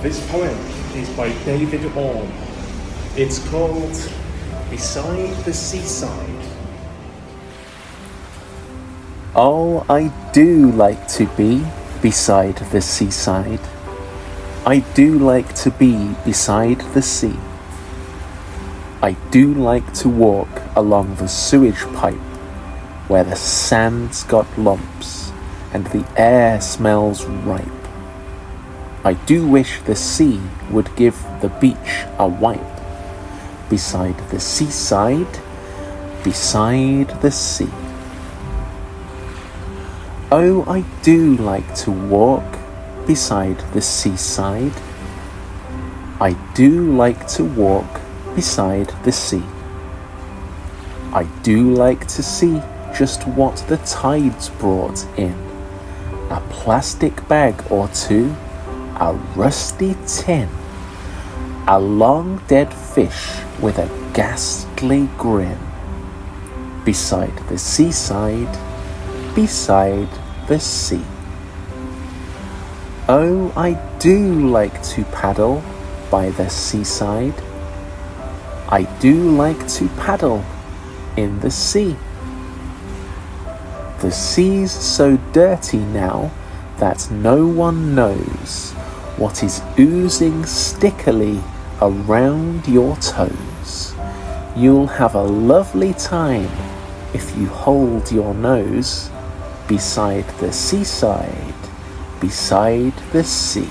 This poem is by David Orme. It's called Beside the Seaside. Oh, I do like to be beside the seaside. I do like to be beside the sea. I do like to walk along the sewage pipe where the sand's got lumps and the air smells ripe. I do wish the sea would give the beach a wipe. Beside the seaside, beside the sea. Oh, I do like to walk beside the seaside. I do like to walk beside the sea. I do like to see just what the tide's brought in. A plastic bag or two, a rusty tin, a long dead fish with a ghastly grin. Beside the seaside, beside the sea. Oh, I do like to paddle by the seaside. I do like to paddle in the sea. The sea's so dirty now that no one knows what is oozing stickily around your toes. You'll have a lovely time if you hold your nose beside the seaside, beside the sea.